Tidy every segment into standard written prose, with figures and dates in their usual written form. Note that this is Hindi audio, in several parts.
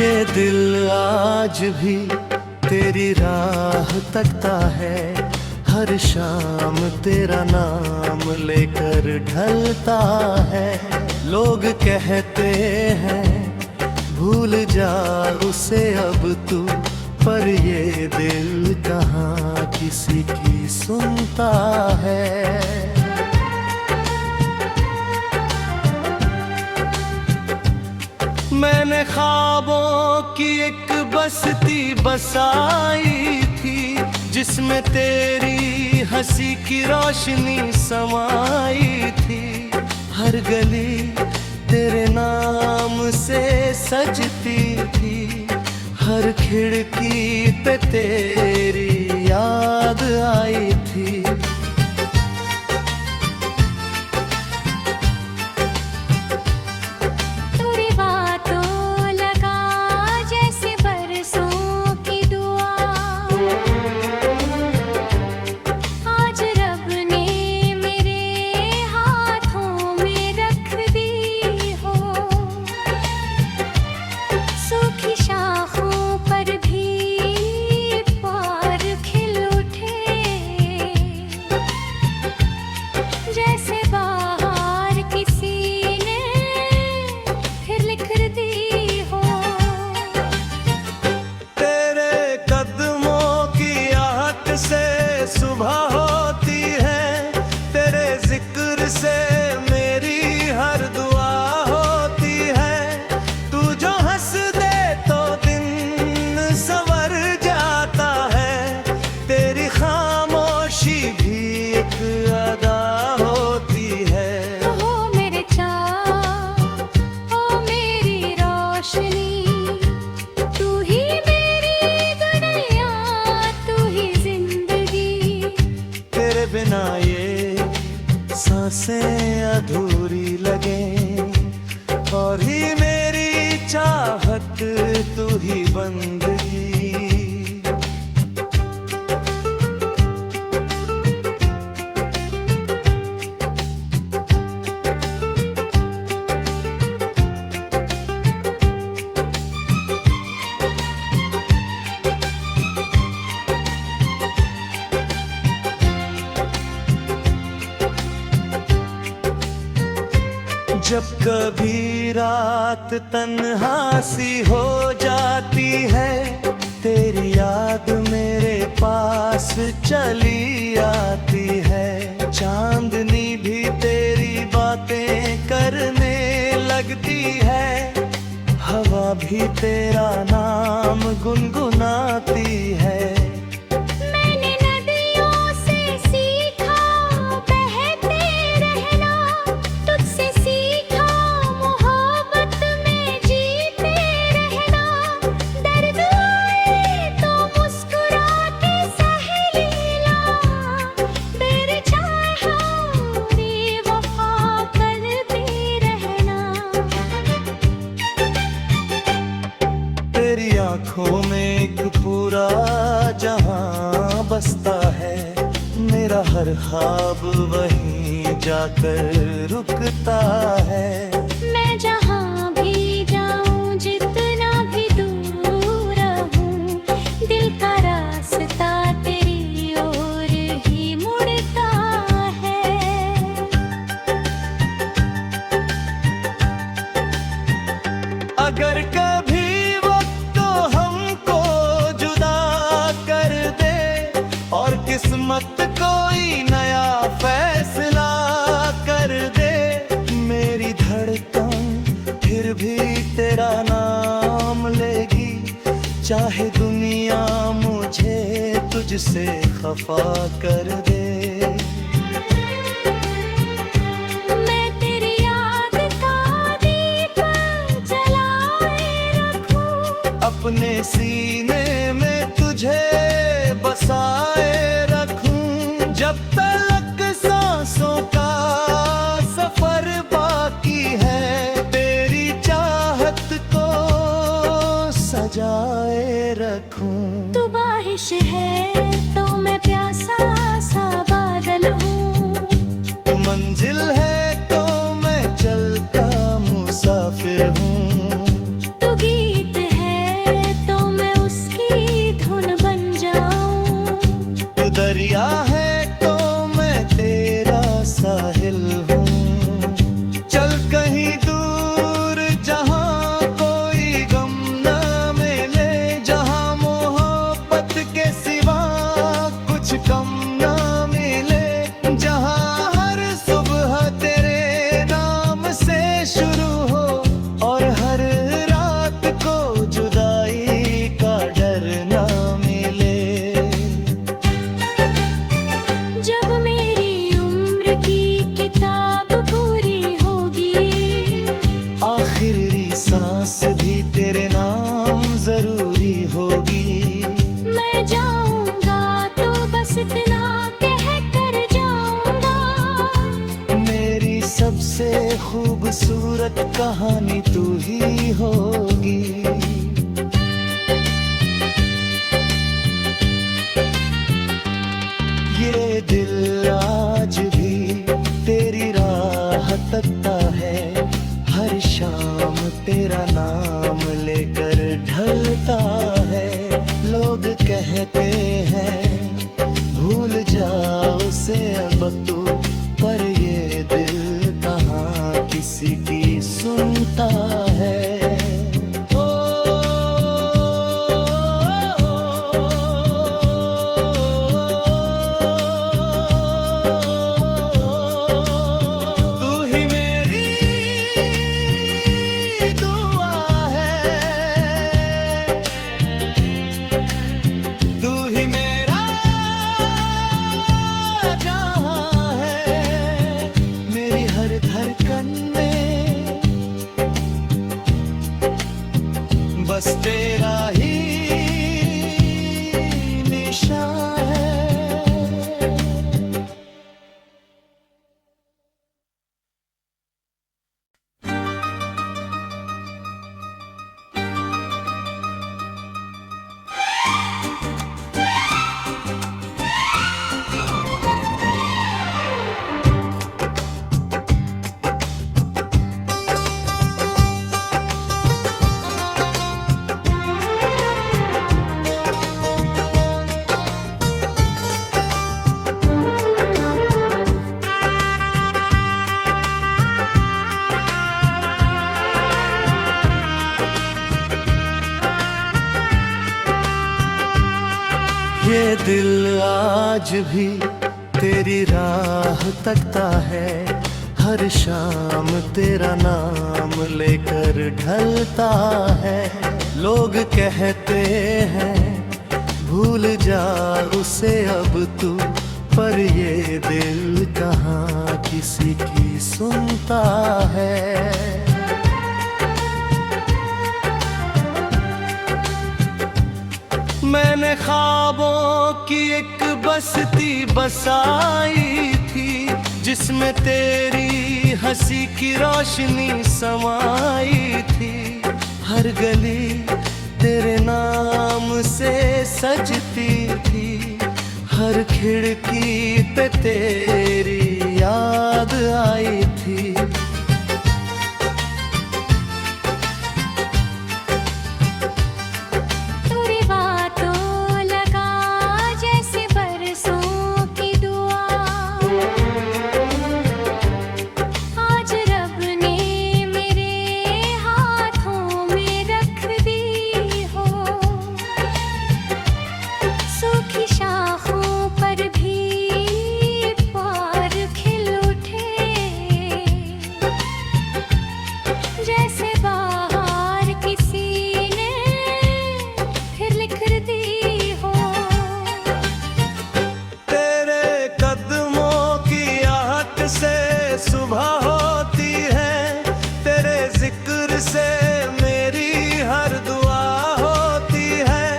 ये दिल आज भी तेरी राह तकता है, हर शाम तेरा नाम लेकर ढलता है। लोग कहते हैं भूल जा उसे अब तू, पर ये दिल कहाँ किसी की सुनता है। मैंने ख्वाबों की एक बस्ती बसाई थी, जिसमें तेरी हंसी की रोशनी समाई थी। हर गली तेरे नाम से सजती थी, हर खिड़की पे तेरी याद आई थी। सुबह होती है तेरे जिक्र से, मेरी हर दुआ होती है। तू जो हंस दे तो दिन संवर जाता है, तेरी खामोशी भी एक अदा होती है। ओ मेरे चाँद, ओ मेरी रोशनी, तू ही मेरी दुनिया, तू ही बिना ये सांसें अधूरी लगे, और ही मेरी चाहत तू ही बंदगी। जब कभी रात तन्हा सी हो जाती है, तेरी याद मेरे पास चली आती है। चांदनी भी तेरी बातें करने लगती है, हवा भी तेरा नाम गुनगुनाती है। तेरी आँखों में एक पूरा जहां बसता है, मेरा हर ख्वाब वहीं जाकर रुकता है। मैं जहाँ भी जाऊँ, जितना भी दूर रहूँ, दिल का रास्ता तेरी ओर ही मुड़ता है। अगर कभी किस्मत कोई नया फैसला कर दे, मेरी धड़कन फिर भी तेरा नाम लेगी, चाहे दुनिया मुझे तुझसे खफा कर दे। मैं तेरी याद का दीप जलाए रखूं, अपने सीने में तुझे बसाए रखूं, जब तक सांसों का सफर बाकी है, तेरी चाहत को सजाए रखूं। तू बारिश है तो मैं प्यासा सा बादल हूँ, तू मंजिल है तो मैं चलता मुसाफिर हूँ। तू गीत है खूबसूरत कहानी तू ही होगी। ये दिल आज भी तेरी राह तकता है, हर शाम तेरा नाम लेकर ढलता है। लोग कहते हैं भूल जाओ उसे अब तू, पर ये दिल कहाँ किसी की सुनता है। बस तेरा ही निशान है। ये दिल आज भी तेरी राह तकता है, हर शाम तेरा नाम लेकर ढलता है। लोग कहते हैं भूल जा उसे अब तू, पर ये दिल कहाँ किसी की सुनता है। मैंने ख्वाबों की एक बस्ती बसाई थी, जिसमें तेरी हंसी की रोशनी समाई थी। हर गली तेरे नाम से सजती थी, हर खिड़की पे तेरी याद आई थी। सुबह होती है तेरे जिक्र से, मेरी हर दुआ होती है।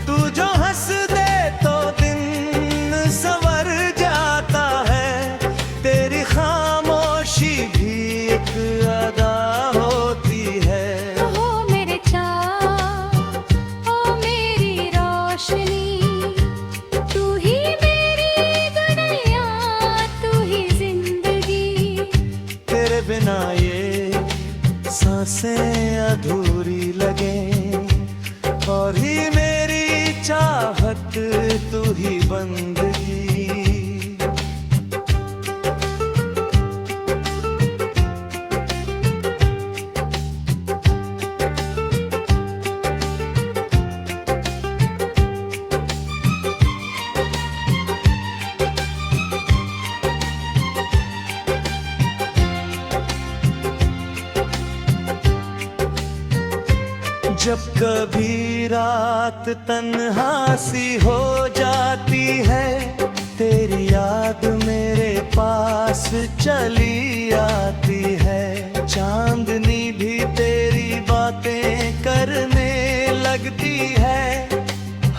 तू जो हंस दे तो दिन संवर जाता है, तेरी खामोशी भी एक अदा होती है। ओ मेरे चाँद, ओ मेरी रोशनी, तू ही मेरी दुनिया, तू ही बिना ये सांसें अधूरी लगे, और ही मेरी चाहत तू ही बंदगी। जब कभी रात तन्हा सी हो जाती है, तेरी याद मेरे पास चली आती है। चांदनी भी तेरी बातें करने लगती है,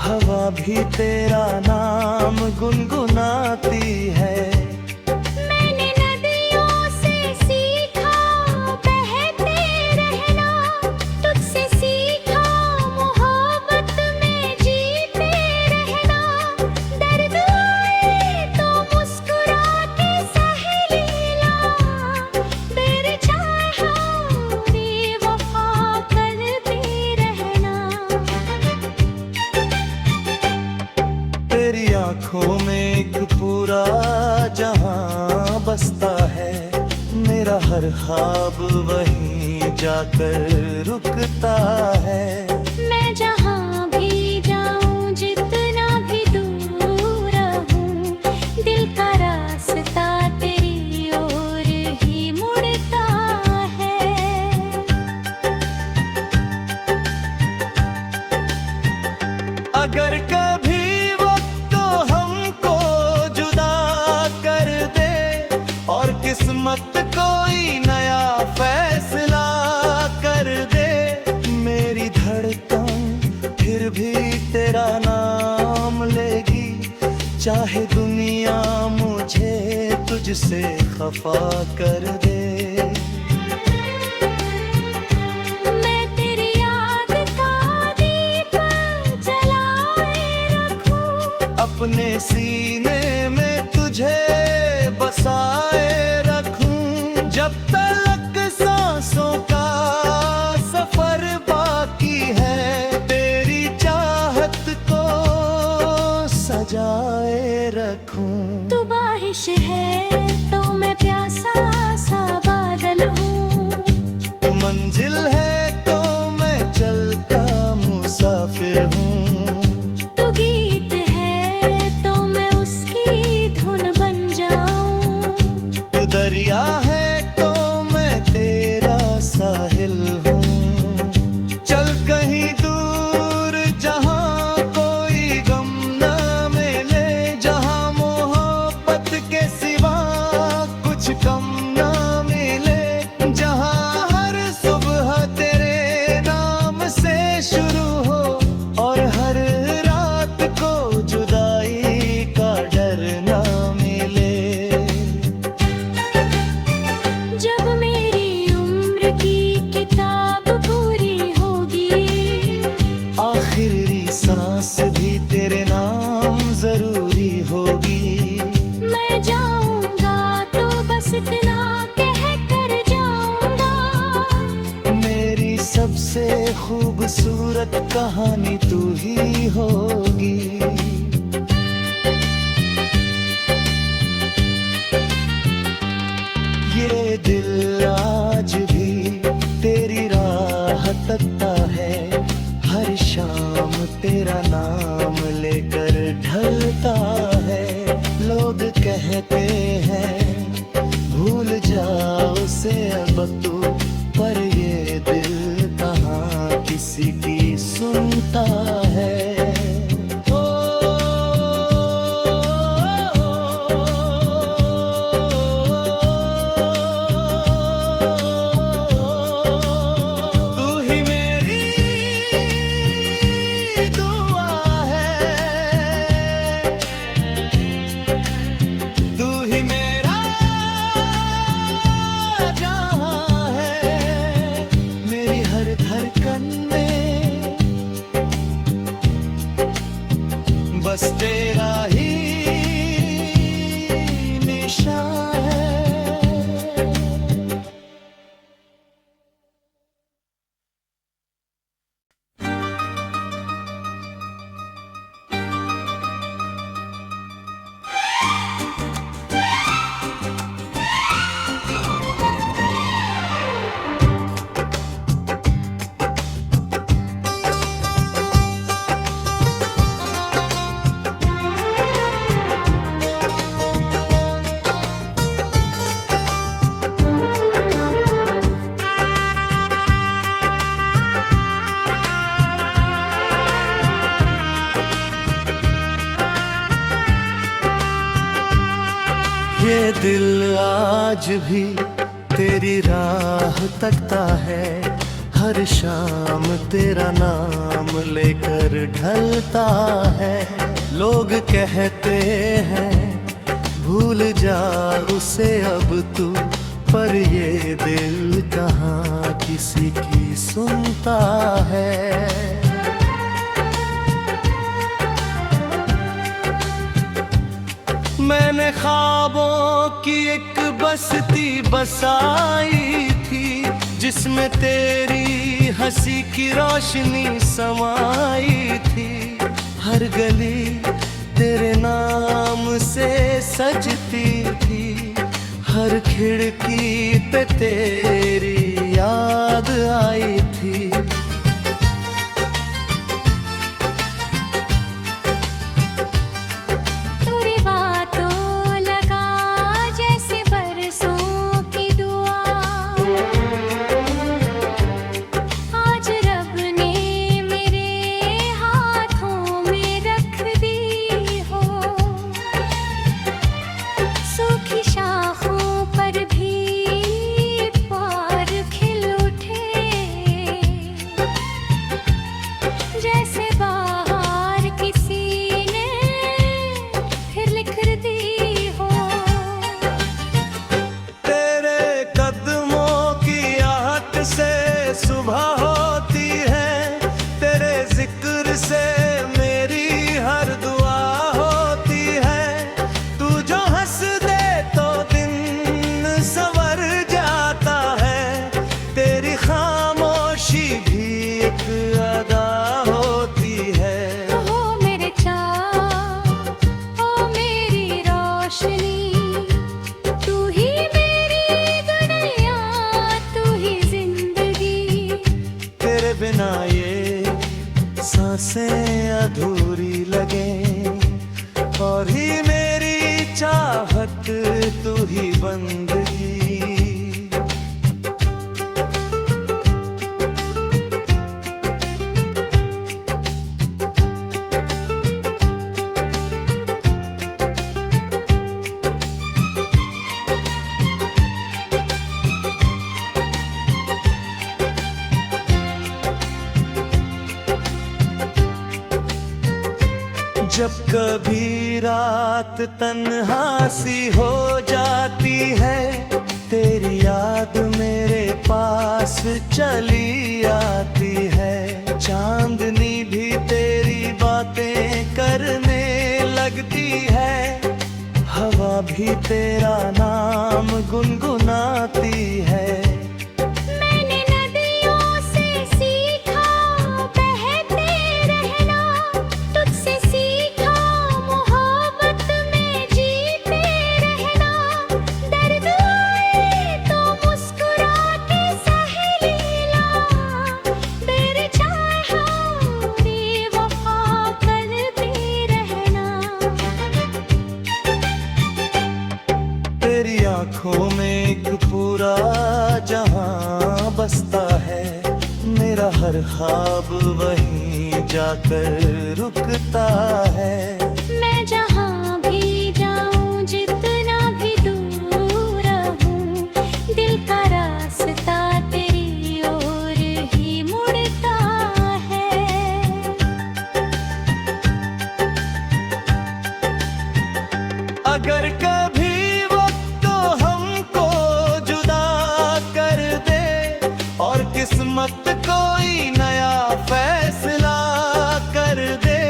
हवा भी तेरा नाम गुनगुनाती है। मैंने नदियों से सीखा बसता है, मेरा हर ख्वाब वहीं जाकर रुकता है। मैं जहाँ भी जाऊँ, जितना भी दूर रहूँ, दिल का रास्ता तेरी ओर ही मुड़ता है। अगर कभी वक्त हमको जुदा कर दे और किस्मत कोई नया फैसला कर दे, मेरी धड़कन फिर भी तेरा नाम लेगी, चाहे दुनिया मुझे तुझसे खफा कर दे। मैं तेरी याद का दीप जलाए रखूं, अपने सीने में तुझे बसाए रखूं, जब तक सांसों का सफर बाकी है, तेरी चाहत को सजाए रखूं। तू बारिश है तो मैं प्यासा सा बादल हूँ, मंजिल है तो मैं चलता मुसाफिर हूँ। तू गीत है तो मैं उसकी धुन बन जाऊं, तू दरिया है तो मैं तेरा साहिल हूँ। चल कहीं दूर जहाँ कोई गम न मिले, जहाँ मोहब्बत के सिवा कुछ कम न मिले, जहाँ हर सुबह तेरे नाम से शुरू हो और हर रात को जुदाई का डर न मिले। जब मेरी उम्र की किताब पूरी होगी, आखिरी सांस भी तेरे नाम जरूरी होगी। मैं जाऊंगा तो बस इतना कह कर जाऊंगा, मेरी सबसे खूबसूरत कहानी तू ही होगी। ये दिल आज भी तेरी राह तकता है, हर शाम तेरा नाम लेकर ढलता है। लोग कहते हैं भूल जाओ उसे अब तू, पर ये दिल कहाँ किसी की सुनता है। ओ, तू ही मेरी दुआ है, तू ही मेरा जहां है, मेरी हर धड़कन में बस तेरा ही निशान है। ये दिल आज भी तेरी राह तकता है, हर शाम तेरा नाम लेकर ढलता है। लोग कहते हैं भूल जा उसे अब तू, पर ये दिल कहाँ किसी की सुनता है। मैंने ख्वाबों की एक बस्ती बसाई थी, जिसमें तेरी हंसी की रोशनी समाई थी। हर गली तेरे नाम से सजती थी, हर खिड़की पे तेरी याद आई थी। तेरी बातों लगा जैसे बरसों की दुआ, आज रब ने मेरे हाथों में रख दी हो। सूखी शाखों पर भी पार खिल उठे, जैसे बाहर किसी ने फिर लिख दी हो। तेरे कदमों की आहट से सुबह होती है, तेरे जिक्र से मेरी हर दुआ होती है। तू जो हंस दे तो दिन संवर जाता है, तेरी खामोशी भी एक अदा होती है। हो मेरे चाँद, ओ मेरी रोशनी, तू ही मेरी दुनिया, तू ही जिंदगी। तेरे बिना ये सांसें अधूरी लगे, और ही मेरी चाहत तू ही बंदगी। जब कभी रात तन्हा सी हो जाती है, तेरी याद मेरे पास चली आती है। चांदनी भी तेरी बातें करने लगती है, हवा भी तेरा नाम गुनगुनाती है। मैंने नदियों से सीखा बहते रहना, तुझसे सीखा मोहब्बत में जीते रहना। दर्द आए तो मुस्कुरा के सह लेना, मेरे चाहा बेवफा करते रहना। तेरी आंखों में एक पूरा जहां बसता है, मेरा हर ख्वाब वहीं जाकर रुकता है। मैं जहाँ भी जाऊँ, जितना भी दूर रहूँ, दिल का रास्ता तेरी ओर ही मुड़ता है। अगर कभी वक्त हमको जुदा कर दे, और किस्मत कोई नया फैसला कर दे,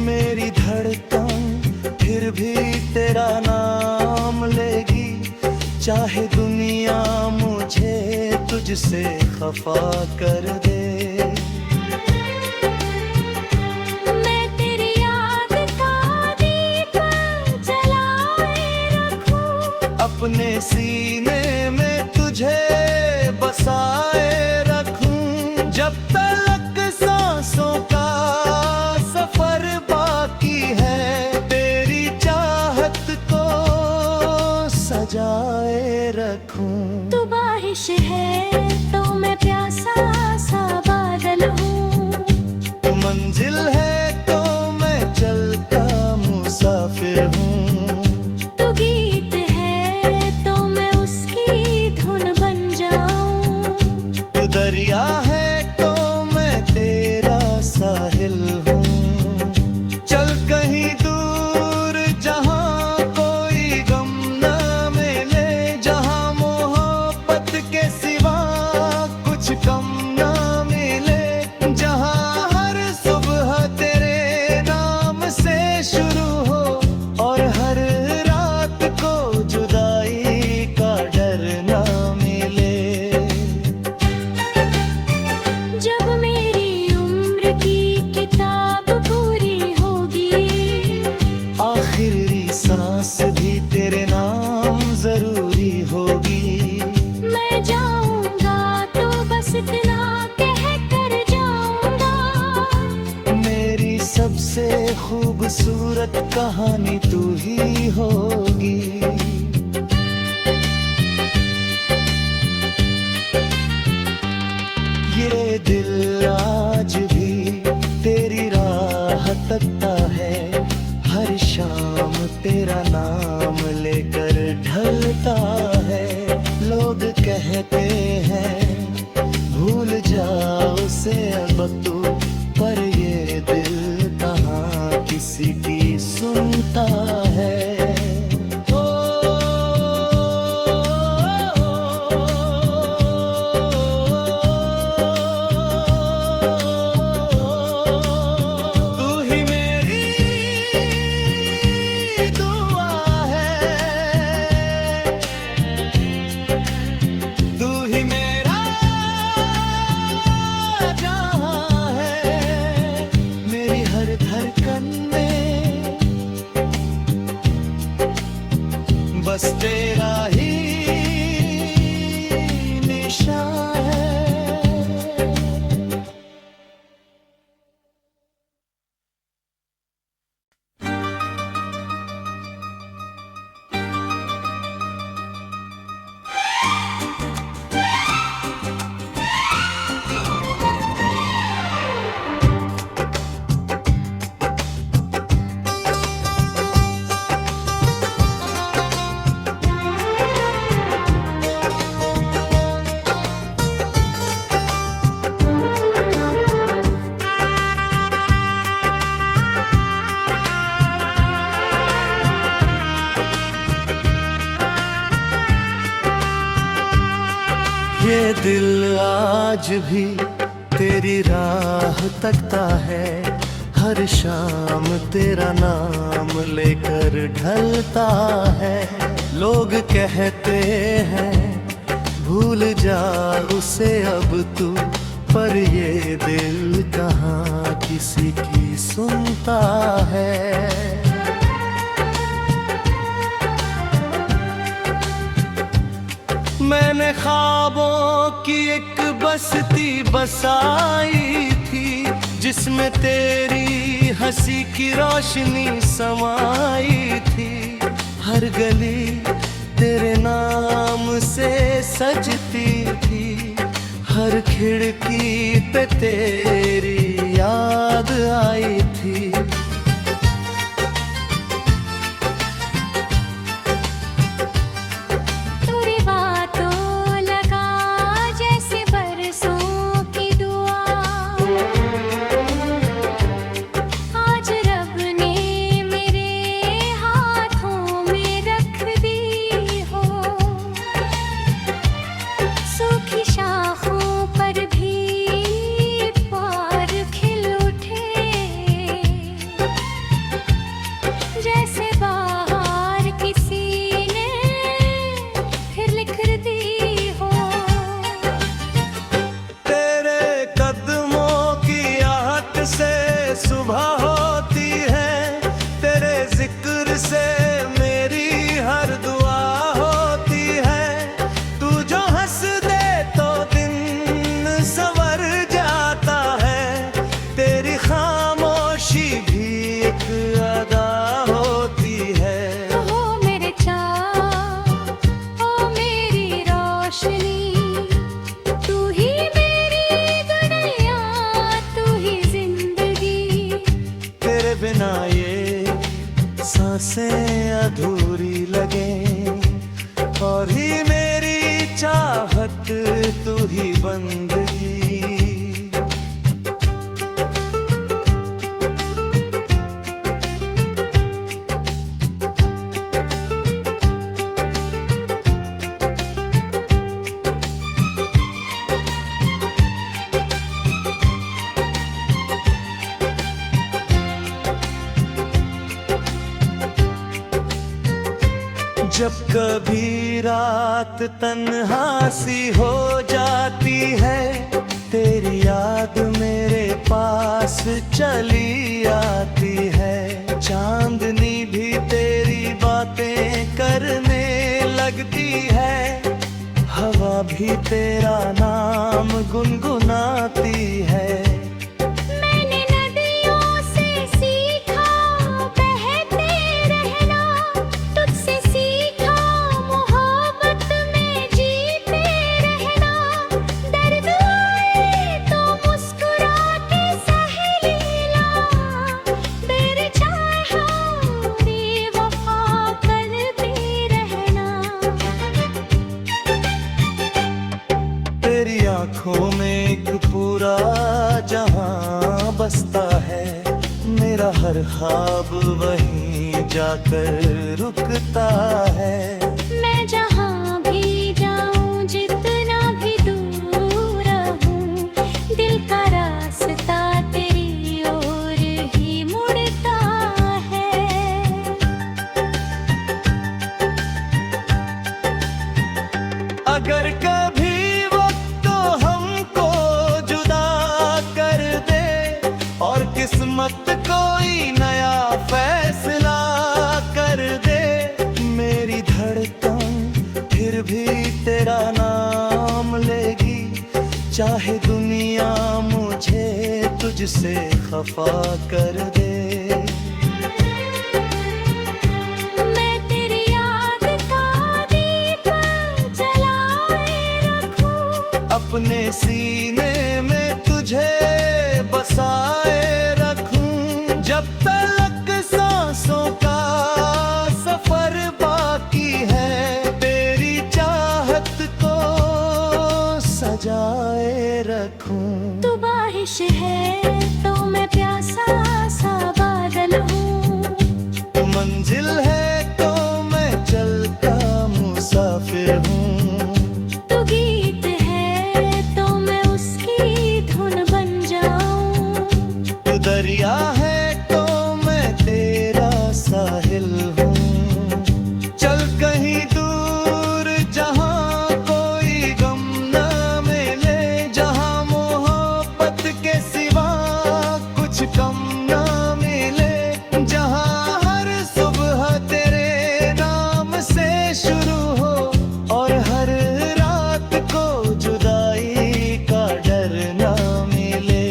मेरी धड़कन फिर भी तेरा नाम लेगी। चाहे दुनिया मुझे तुझसे खफा कर दे। मैं तेरी याद का दीप जलाए रखूं, अपने सीने में तुझे बसाए रखूं। जब तक सांसों का सफर बाकी है, तेरी चाहत को सजाए रखूं। तू बारिश है तो मैं प्यासा सा बादल हूँ, मंजिल है तो मैं चलता मुसाफिर हूँ। तू गीत है तो मैं उसकी धुन बन जाऊं। तू दरिया है तो मैं तेरा साहिल हूँ। चल कहीं दूर जहाँ कोई गम न मिले, जहाँ मोहब्बत के सिवा खूबसूरत कहानी तू ही होगी। ये दिल आज भी तेरी राह तकता है, हर शाम तेरा नाम लेकर ढलता है। लोग कहते हैं भूल जाओ उसे अब तू, पर ये दिल कहाँ किसी की सुनता है। बस तेरा ही निशान है। ये दिल आज भी तेरी राह तकता है, हर शाम तेरा नाम लेकर ढलता है। लोग कहते हैं भूल जा उसे अब तू, पर ये दिल कहाँ किसी की सुनता है। मैंने ख्वाबों की एक बस्ती बसाई थी, जिसमें तेरी हंसी की रोशनी समाई थी। हर गली तेरे नाम से सजती थी, हर खिड़की पे तेरी याद आई थी। बिना ये सांसें अधूरी लगे, और ही मेरी चाहत तू ही बंदगी। जब कभी रात तन्हा सी हो जाती है, तेरी याद मेरे पास चली आती है। चांदनी भी तेरी बातें करने लगती है, हवा भी तेरा नाम गुनगुनाती है। मैंने नदियों से सीखा आँखों में एक पूरा जहां बसता है, मेरा हर ख्वाब वहीं जाकर रुकता है। मैं जहाँ भी जाऊँ, जितना भी दूर रहूँ, दिल का रास्ता तेरी ओर ही मुड़ता है। अगर कभी वक्त हमको जुदा कर दे और किस्मत कोई नया फैसला कर दे, मेरी धड़कन फिर भी तेरा नाम लेगी, चाहे दुनिया मुझे तुझसे खफा कर दे। मैं तेरी याद का दीप जलाए रखूं, अपने सीने में तुझे बसाए रखूं, जब तक सांसों का सफर बाकी है, तेरी चाहत को सजाए रखूं। तू बारिश है तो मैं प्यासा सा बादल हूँ, मंजिल है तो मैं चलता मुसाफिर हूँ। तू गीत है तो मैं उसकी धुन बन जाऊं, तू दरिया है तो मैं तेरा साहिल हूँ। चल कहीं दूर जहाँ कोई गम न मिले, जहाँ मोहब्बत के सिवा कुछ कम न मिले, जहाँ हर सुबह तेरे नाम से शुरू हो और हर रात को जुदाई का डर न मिले।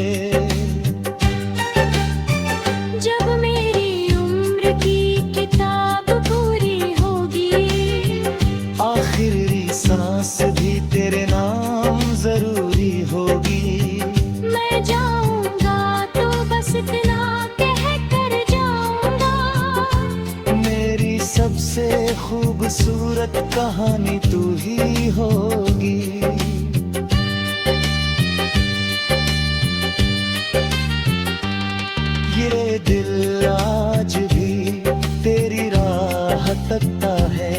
जब मेरी उम्र की किताब पूरी होगी, आखिरी सांस भी तेरे नाम जरूरी होगी। मैं जाऊंगा तो बस इतना कह कर जाऊंगा, मेरी सबसे खूबसूरत कहानी तू ही होगी। ये दिल आज भी तेरी राह तकता है,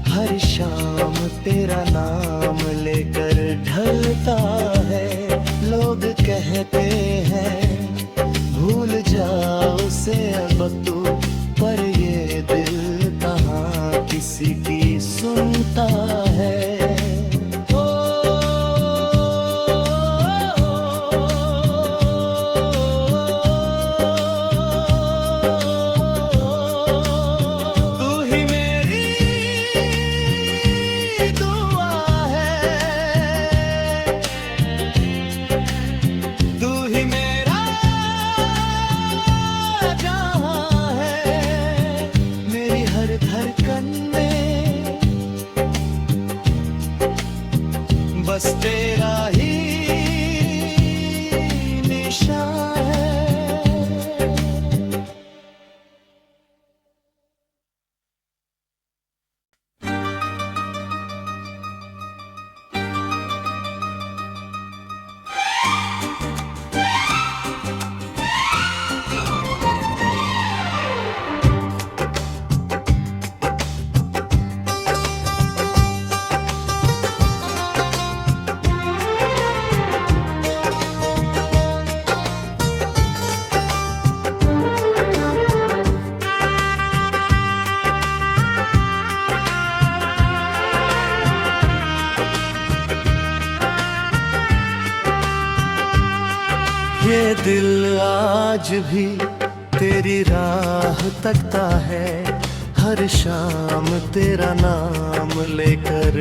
हर शाम तेरा नाम लेकर ढलता है। लोग कहते हैं भूल जाओ उसे अब तू, पर ये दिल कहाँ किसी की सुनता है। ओ, तू ही मेरी दुआ है, तू ही मेरा जहां है, मेरी हर धड़कन में बस तेरा ही निशान है। ये दिल आज भी तेरी राह तकता है, हर शाम तेरा नाम लेकर